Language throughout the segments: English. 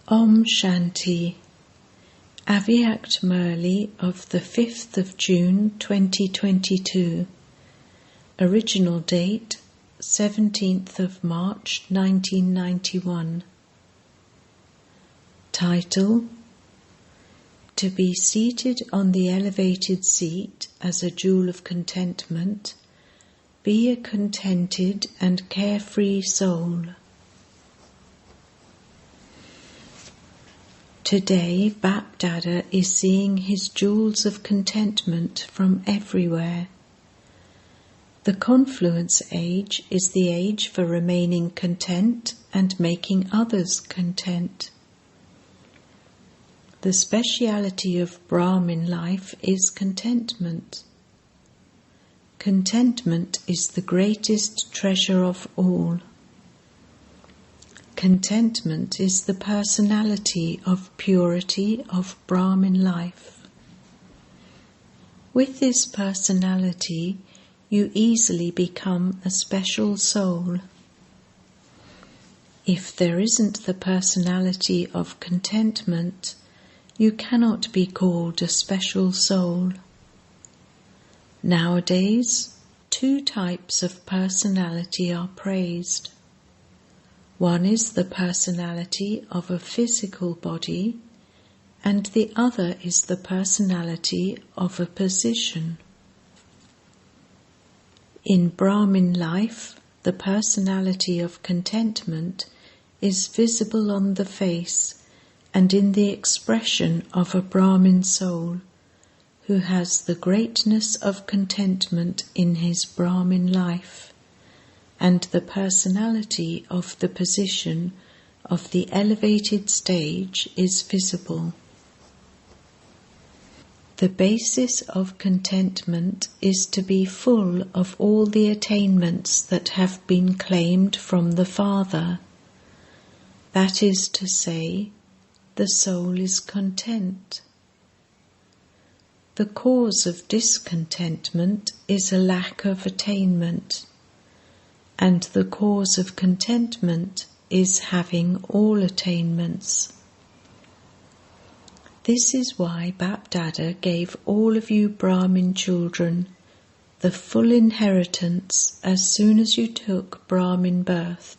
Om Shanti. Avyakt Murli of the 5th of June 2022. Original date 17th of March 1991. Title: To be seated on the elevated seat as a jewel of contentment, be a contented and carefree soul. Today, Bap-Dada is seeing his jewels of contentment from everywhere. The confluence age is the age for remaining content and making others content. The speciality of Brahmin life is contentment. Contentment is the greatest treasure of all. Contentment is the personality of purity of Brahmin life. With this personality, you easily become a special soul. If there isn't the personality of contentment, you cannot be called a special soul. Nowadays, two types of personality are praised. One is the personality of a physical body, and the other is the personality of a position. In Brahmin life, the personality of contentment is visible on the face and in the expression of a Brahmin soul who has the greatness of contentment in his Brahmin life, and the personality of the position of the elevated stage is visible. The basis of contentment is to be full of all the attainments that have been claimed from the Father. That is to say, the soul is content. The cause of discontentment is a lack of attainment, and the cause of contentment is having all attainments. This is why Bap-Dada gave all of you Brahmin children the full inheritance as soon as you took Brahmin birth.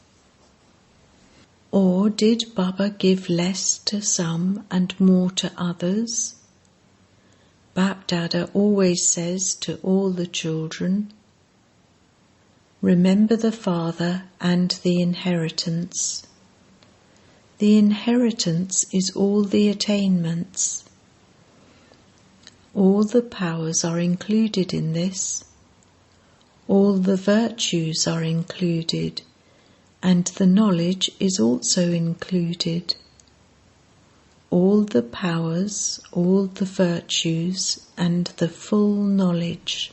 Or did Baba give less to some and more to others? Bap-Dada always says to all the children, remember the Father and the inheritance. The inheritance is all the attainments. All the powers are included in this. All the virtues are included, and the knowledge is also included. All the powers, all the virtues, and the full knowledge.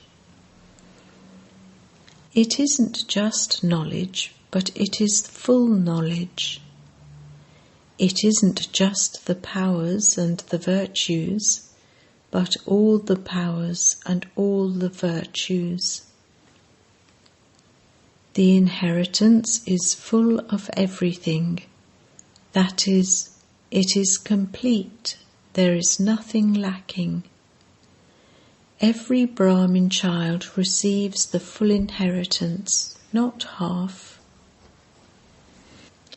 It isn't just knowledge, but it is full knowledge. It isn't just the powers and the virtues, but all the powers and all the virtues. The inheritance is full of everything. That is, it is complete. There is nothing lacking. Every Brahmin child receives the full inheritance, not half.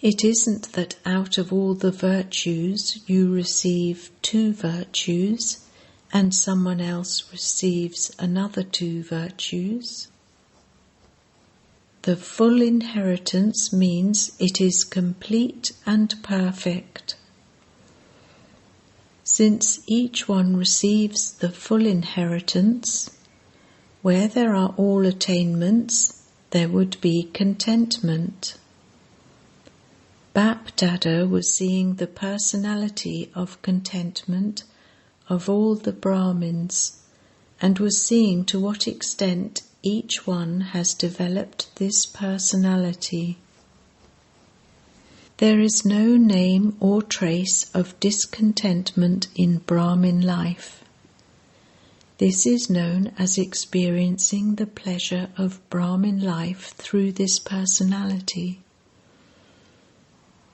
It isn't that out of all the virtues you receive 2 virtues and someone else receives another 2 virtues. The full inheritance means it is complete and perfect. Since each one receives the full inheritance, where there are all attainments, there would be contentment. Bap-Dada was seeing the personality of contentment of all the Brahmins and was seeing to what extent each one has developed this personality. There is no name or trace of discontentment in Brahmin life. This is known as experiencing the pleasure of Brahmin life through this personality.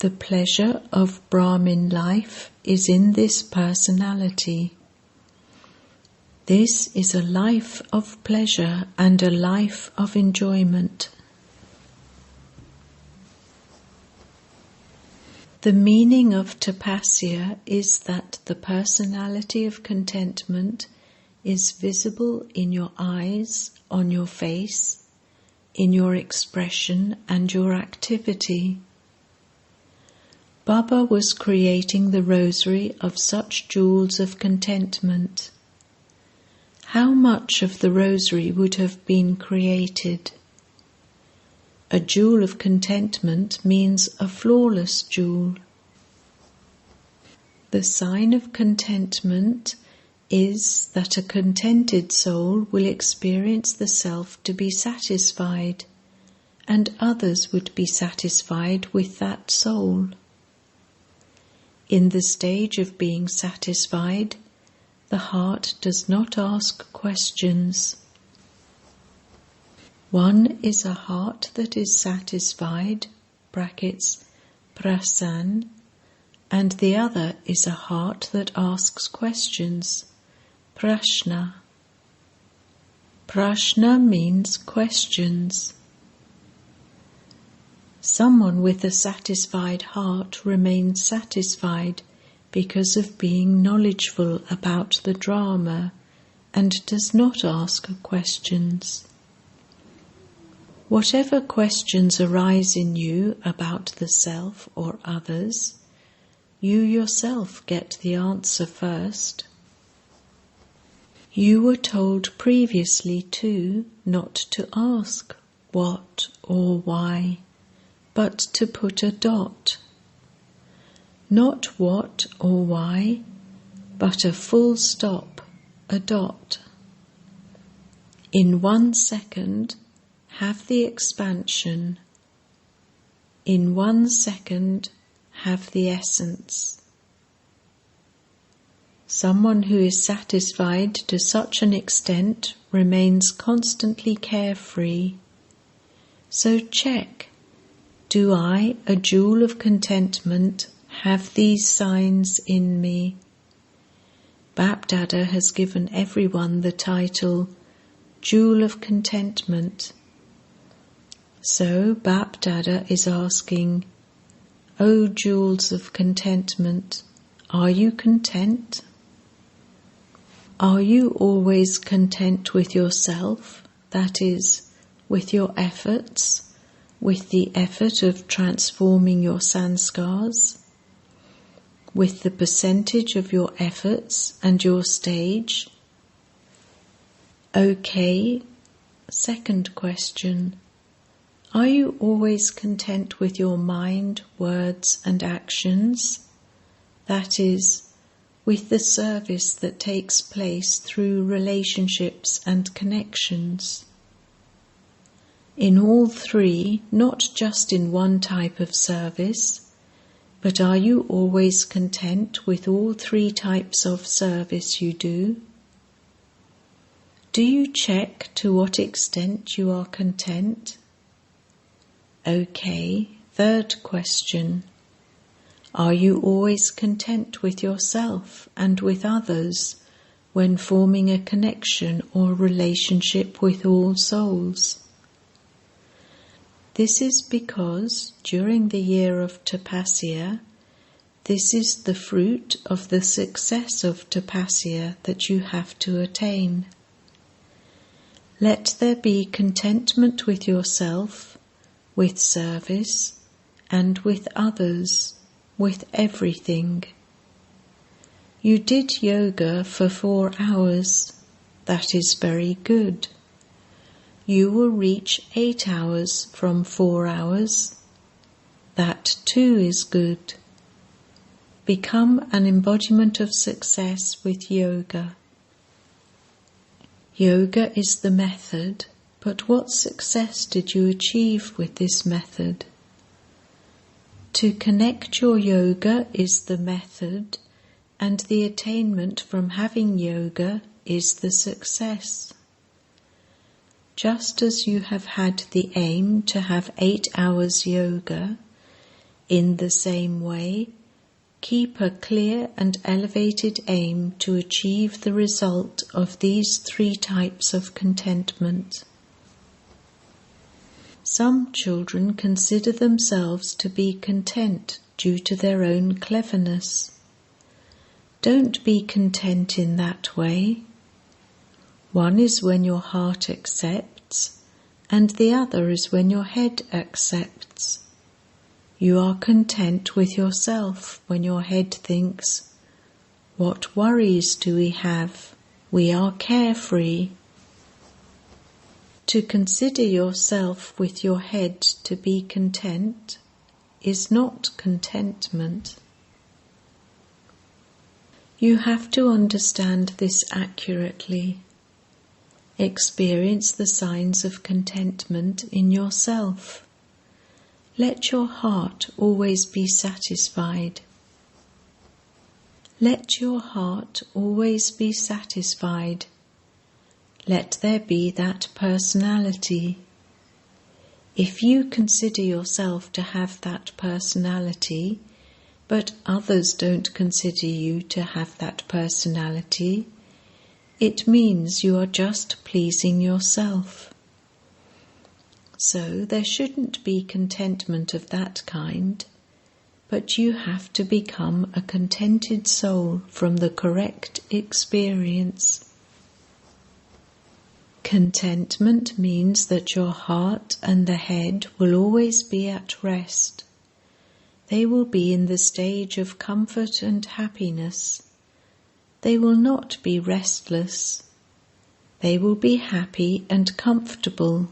The pleasure of Brahmin life is in this personality. This is a life of pleasure and a life of enjoyment. The meaning of tapasya is that the personality of contentment is visible in your eyes, on your face, in your expression and your activity. Baba was creating the rosary of such jewels of contentment. How much of the rosary would have been created? A jewel of contentment means a flawless jewel. The sign of contentment is that a contented soul will experience the self to be satisfied, and others would be satisfied with that soul. In the stage of being satisfied, the heart does not ask questions. One is a heart that is satisfied, brackets, prasann, and the other is a heart that asks questions, prashna. Prashna means questions. Someone with a satisfied heart remains satisfied because of being knowledgeful about the drama and does not ask questions. Whatever questions arise in you about the self or others, you yourself get the answer first. You were told previously too not to ask what or why, but to put a dot. Not what or why, but a full stop, a dot. In 1 second, have the expansion. In 1 second, have the essence. Someone who is satisfied to such an extent remains constantly carefree. So check, do I, a jewel of contentment, have these signs in me? Bapdada has given everyone the title Jewel of Contentment. So Bapdada is asking, O jewels of contentment, are you content? Are you always content with yourself, that is, with your efforts, with the effort of transforming your sanskars, with the percentage of your efforts and your stage? Okay, second question. Are you always content with your mind, words and actions? That is, with the service that takes place through relationships and connections. In all three, not just in one type of service, but are you always content with all three types of service you do? Do you check to what extent you are content? Okay, third question. Are you always content with yourself and with others when forming a connection or relationship with all souls? This is because during the year of tapasya, this is the fruit of the success of tapasya that you have to attain. Let there be contentment with yourself, with service, and with others, with everything. You did yoga for 4 hours. That is very good. You will reach 8 hours from 4 hours. That too is good. Become an embodiment of success with yoga. Yoga is the method, but what success did you achieve with this method? To connect your yoga is the method, and the attainment from having yoga is the success. Just as you have had the aim to have 8 hours yoga, In the same way, keep a clear and elevated aim to achieve the result of these 3 types of contentment. Some children consider themselves to be content due to their own cleverness. Don't be content in that way. One is when your heart accepts, and the other is when your head accepts. You are content with yourself when your head thinks, "What worries do we have? We are carefree." To consider yourself with your head to be content is not contentment. You have to understand this accurately. Experience the signs of contentment in yourself. Let your heart always be satisfied. Let your heart always be satisfied. Let there be that personality. If you consider yourself to have that personality, but others don't consider you to have that personality, it means you are just pleasing yourself. So there shouldn't be contentment of that kind, but you have to become a contented soul from the correct experience. Contentment means that your heart and the head will always be at rest. They will be in the stage of comfort and happiness. They will not be restless. They will be happy and comfortable.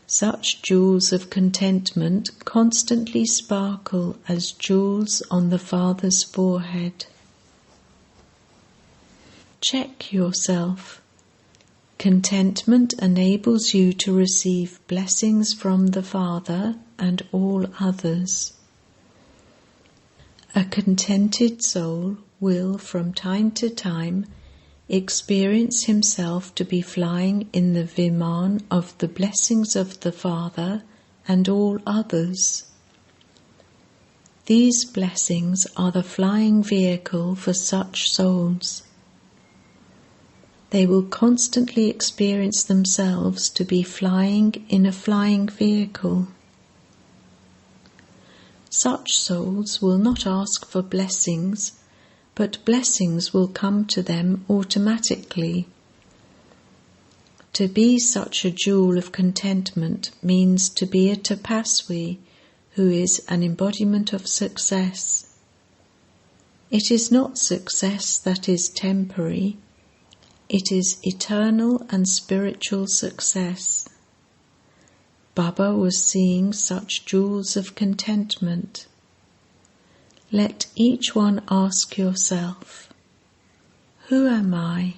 Such jewels of contentment constantly sparkle as jewels on the Father's forehead. Check yourself. Contentment enables you to receive blessings from the Father and all others. A contented soul will, from time to time, experience himself to be flying in the Viman of the blessings of the Father and all others. These blessings are the flying vehicle for such souls. They will constantly experience themselves to be flying in a flying vehicle. Such souls will not ask for blessings, but blessings will come to them automatically. To be such a jewel of contentment means to be a tapasvi, who is an embodiment of success. It is not success that is temporary. It is eternal and spiritual success. Baba was seeing such jewels of contentment. Let each one ask yourself, who am I?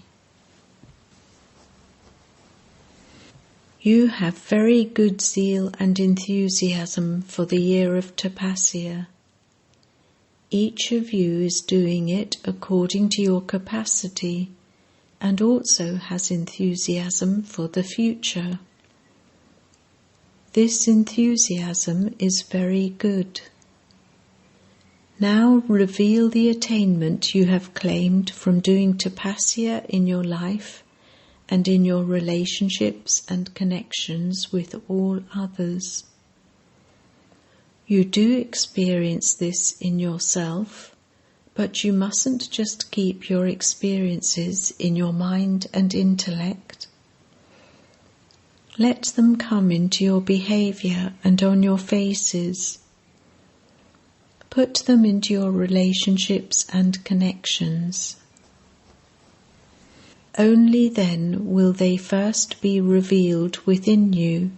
You have very good zeal and enthusiasm for the year of Tapasya. Each of you is doing it according to your capacity, and also has enthusiasm for the future. This enthusiasm is very good. Now reveal the attainment you have claimed from doing tapasya in your life and in your relationships and connections with all others. You do experience this in yourself, but you mustn't just keep your experiences in your mind and intellect. Let them come into your behavior and on your faces. Put them into your relationships and connections. Only then will they first be revealed within you.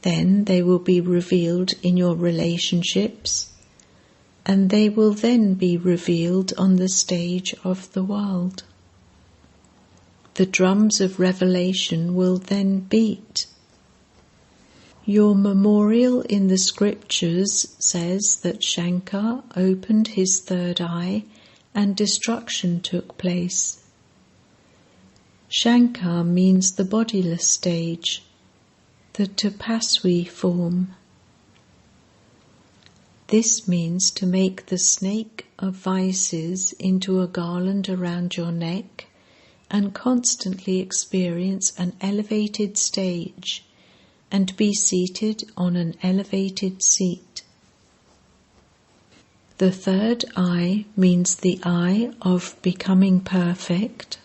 Then they will be revealed in your relationships, and they will then be revealed on the stage of the world. The drums of revelation will then beat. Your memorial in the scriptures says that Shankar opened his third eye and destruction took place. Shankar means the bodiless stage, the tapasvi form. This means to make the snake of vices into a garland around your neck and constantly experience an elevated stage and be seated on an elevated seat. The third eye means the eye of becoming perfect,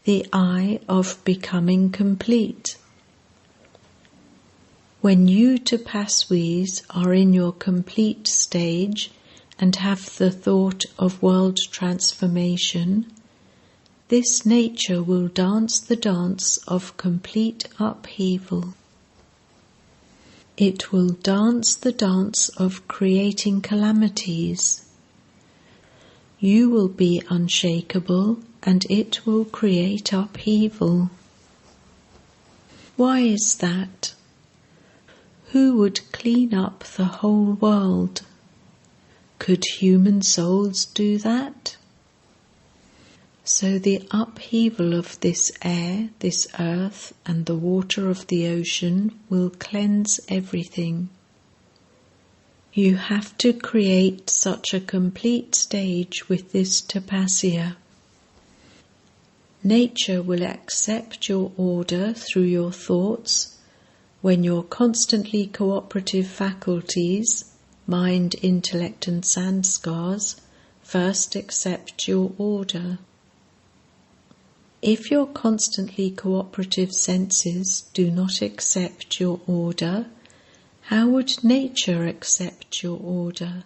the eye of becoming complete. When you tapasvis are in your complete stage and have the thought of world transformation, this nature will dance the dance of complete upheaval. It will dance the dance of creating calamities. You will be unshakable and it will create upheaval. Why is that? Who would clean up the whole world? Could human souls do that? So the upheaval of this air, this earth, and the water of the ocean will cleanse everything. You have to create such a complete stage with this tapasya. Nature will accept your order through your thoughts when your constantly cooperative faculties, mind, intellect and sanskars, first accept your order. If your constantly cooperative senses do not accept your order, how would nature accept your order?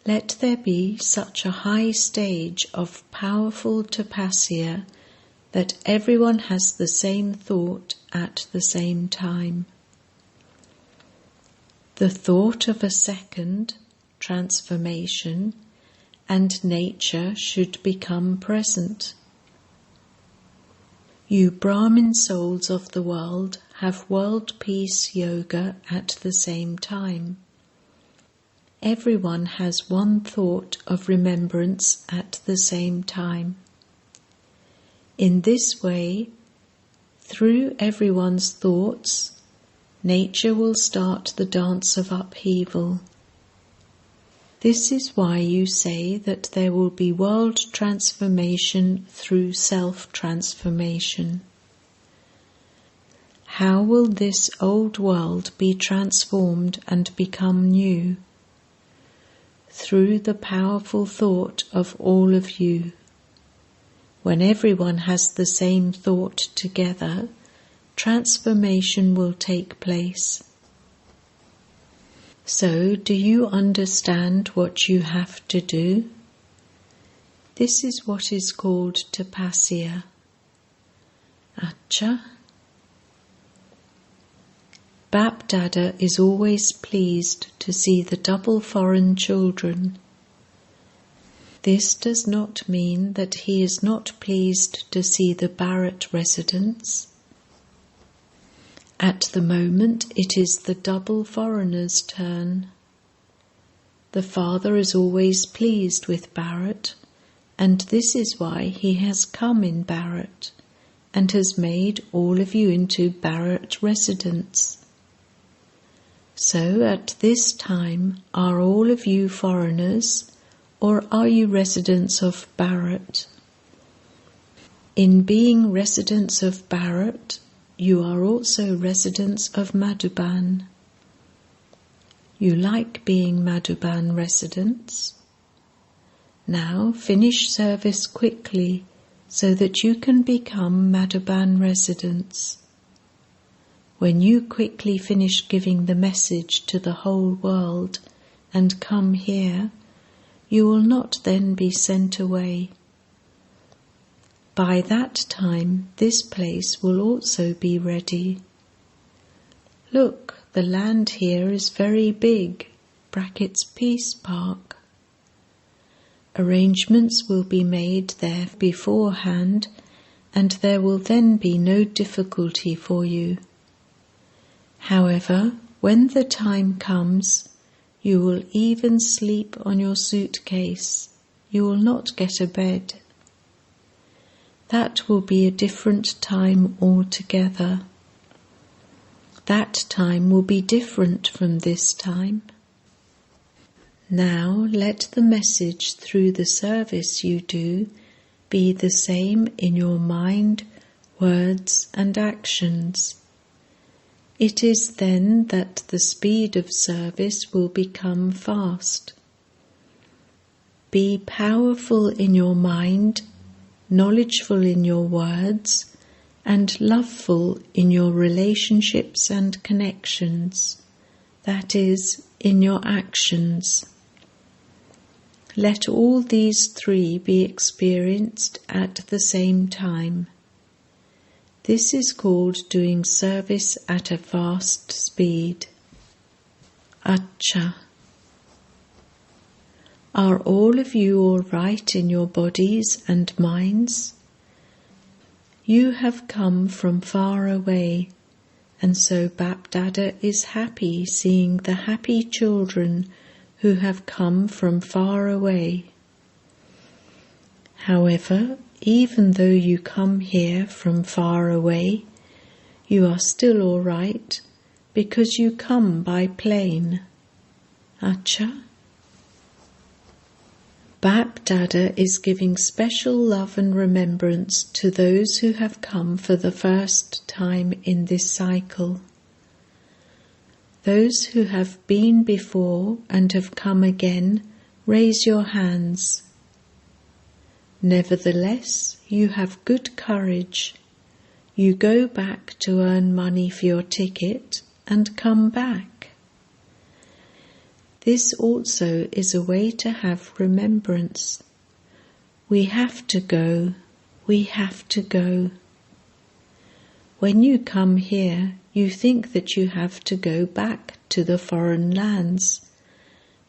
Let there be such a high stage of powerful tapasya that everyone has the same thought at the same time. The thought of a second, transformation, and nature should become present. You Brahmin souls of the world have world peace yoga at the same time. Everyone has one thought of remembrance at the same time. In this way, through everyone's thoughts, nature will start the dance of upheaval. This is why you say that there will be world transformation through self-transformation. How will this old world be transformed and become new? Through the powerful thought of all of you. When everyone has the same thought together, transformation will take place. So, do you understand what you have to do? This is what is called tapasya. Acha. Bap Dada is always pleased to see the double foreign children. This does not mean that he is not pleased to see the Bharat residents. At the moment it is the double foreigner's turn. The father is always pleased with Bharat, and this is why he has come in Bharat and has made all of you into Bharat residents. So at this time, are all of you foreigners, or are you residents of Bharat? In being residents of Bharat, you are also residents of Madhuban. You like being Madhuban residents? Now finish service quickly so that you can become Madhuban residents. When you quickly finish giving the message to the whole world and come here, you will not then be sent away. By that time, this place will also be ready. Look, the land here is very big, (Peace Park). Arrangements will be made there beforehand, and there will then be no difficulty for you. However, when the time comes, you will even sleep on your suitcase. You will not get a bed. That will be a different time altogether. That time will be different from this time. Now let the message through the service you do be the same in your mind, words and actions. It is then that the speed of service will become fast. Be powerful in your mind, knowledgeful in your words, and loveful in your relationships and connections, that is, in your actions. Let all these three be experienced at the same time. This is called doing service at a fast speed. Acha. Are all of you all right in your bodies and minds? You have come from far away, and so Bap-Dada is happy seeing the happy children who have come from far away. However, even though you come here from far away, you are still all right because you come by plane. Acha. Bap-Dada is giving special love and remembrance to those who have come for the first time in this cycle. Those who have been before and have come again, raise your hands. Nevertheless, you have good courage. You go back to earn money for your ticket and come back. This also is a way to have remembrance. We have to go, we have to go. When you come here, you think that you have to go back to the foreign lands,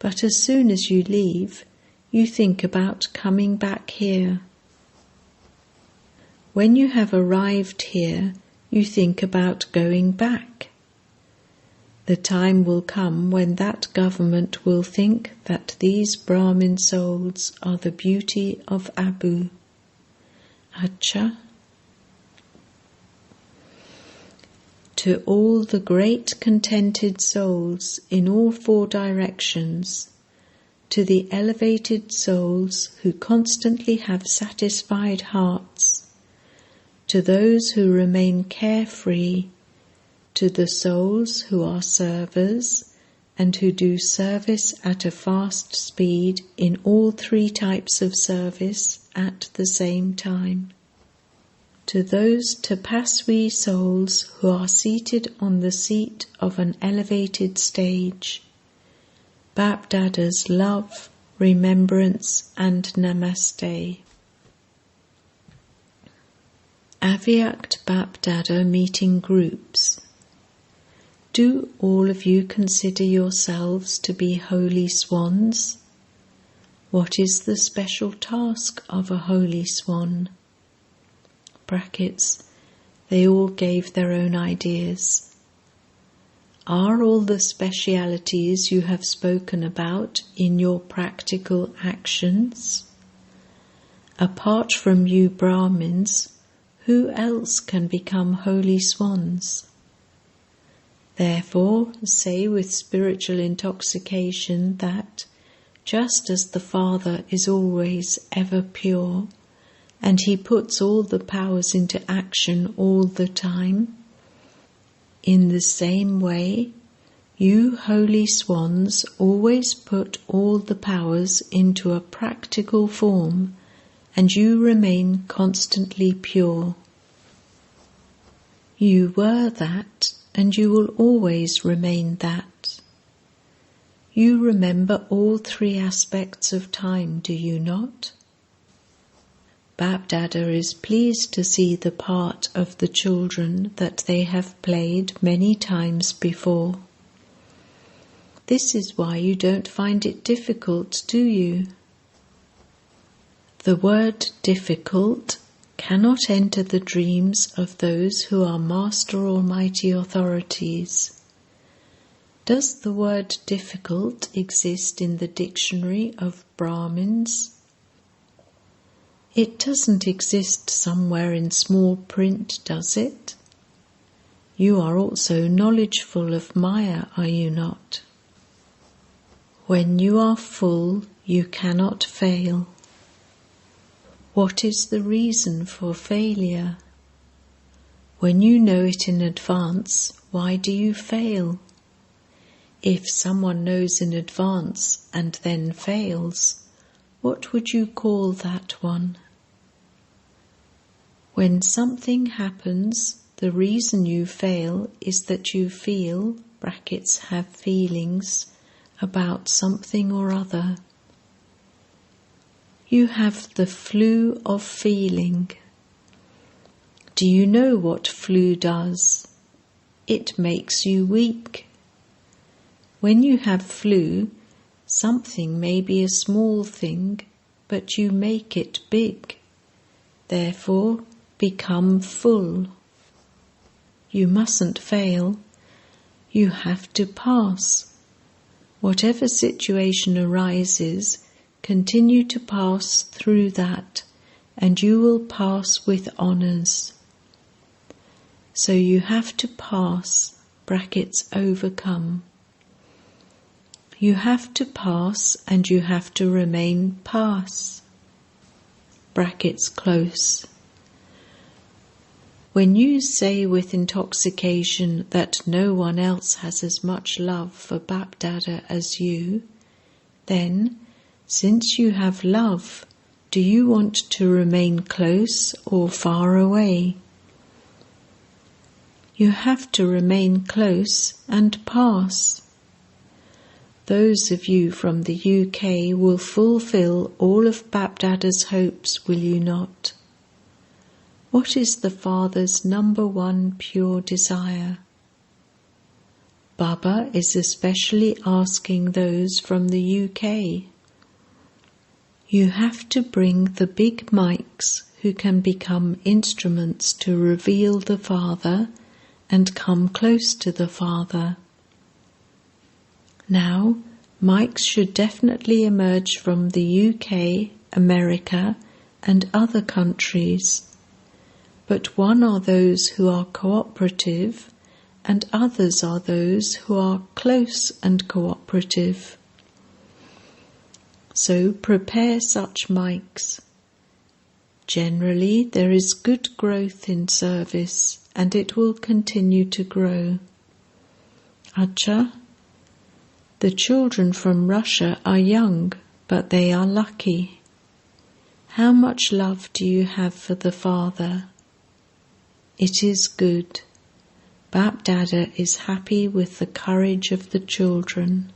but as soon as you leave, you think about coming back here. When you have arrived here, you think about going back. The time will come when that government will think that these Brahmin souls are the beauty of Abu. Acha. To all the great contented souls in all four directions, to the elevated souls who constantly have satisfied hearts, to those who remain carefree, to the souls who are servers and who do service at a fast speed in all three types of service at the same time. To those tapasvi souls who are seated on the seat of an elevated stage, Bap-Dada's love, remembrance and namaste. Avyakt Bap-Dada meeting groups. Do all of you consider yourselves to be holy swans? What is the special task of a holy swan? Brackets. They all gave their own ideas. Are all the specialities you have spoken about in your practical actions? Apart from you Brahmins, who else can become holy swans? Therefore, say with spiritual intoxication that, just as the Father is always ever pure, and he puts all the powers into action all the time, in the same way, you holy swans always put all the powers into a practical form, and you remain constantly pure. You were that, and you will always remain that. You remember all three aspects of time, do you not? Bap-Dada is pleased to see the part of the children that they have played many times before. This is why you don't find it difficult, do you? The word difficult cannot enter the dreams of those who are Master Almighty authorities. Does the word difficult exist in the dictionary of Brahmins? It doesn't exist somewhere in small print, does it? You are also knowledgeful of Maya, are you not? When you are full, you cannot fail. What is the reason for failure? When you know it in advance, why do you fail? If someone knows in advance and then fails, what would you call that one? When something happens, the reason you fail is that you feel, have feelings, about something or other. You have the flu of feeling. Do you know what flu does? It makes you weak. When you have flu, something may be a small thing, but you make it big. Therefore, become full. You mustn't fail. You have to pass. Whatever situation arises, continue to pass through that, and you will pass with honours. So you have to pass, overcome. You have to pass and you have to remain pass, close. When you say with intoxication that no one else has as much love for Bapdada as you, then, since you have love, do you want to remain close or far away? You have to remain close and pass. Those of you from the UK will fulfill all of Bapdada's hopes, will you not? What is the Father's number one pure desire? Baba is especially asking those from the UK. You have to bring the big mics who can become instruments to reveal the Father and come close to the Father. Now, mics should definitely emerge from the UK, America, and other countries. But one are those who are cooperative, and others are those who are close and cooperative. So prepare such mics. Generally, there is good growth in service, and it will continue to grow. Acha, the children from Russia are young, but they are lucky. How much love do you have for the Father? It is good. Bapdada is happy with the courage of the children.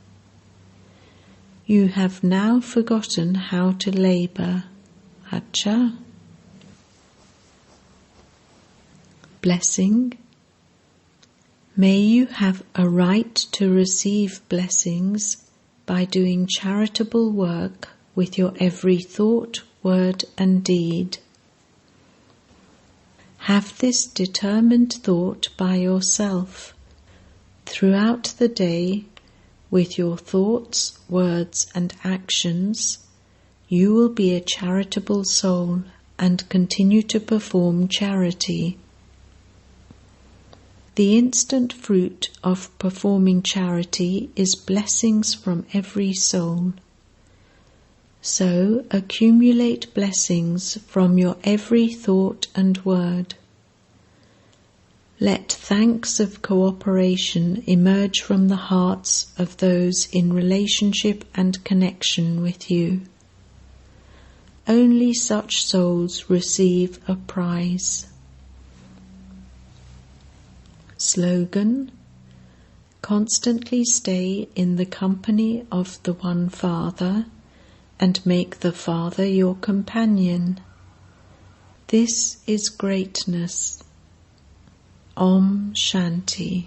You have now forgotten how to labour. Acha. Blessing. May you have a right to receive blessings by doing charitable work with your every thought, word and deed. Have this determined thought by yourself. Throughout the day, with your thoughts, words and actions, you will be a charitable soul and continue to perform charity. The instant fruit of performing charity is blessings from every soul. So accumulate blessings from your every thought and word. Let thanks of cooperation emerge from the hearts of those in relationship and connection with you. Only such souls receive a prize. Slogan: constantly stay in the company of the One Father and make the Father your companion. This is greatness. Om Shanti.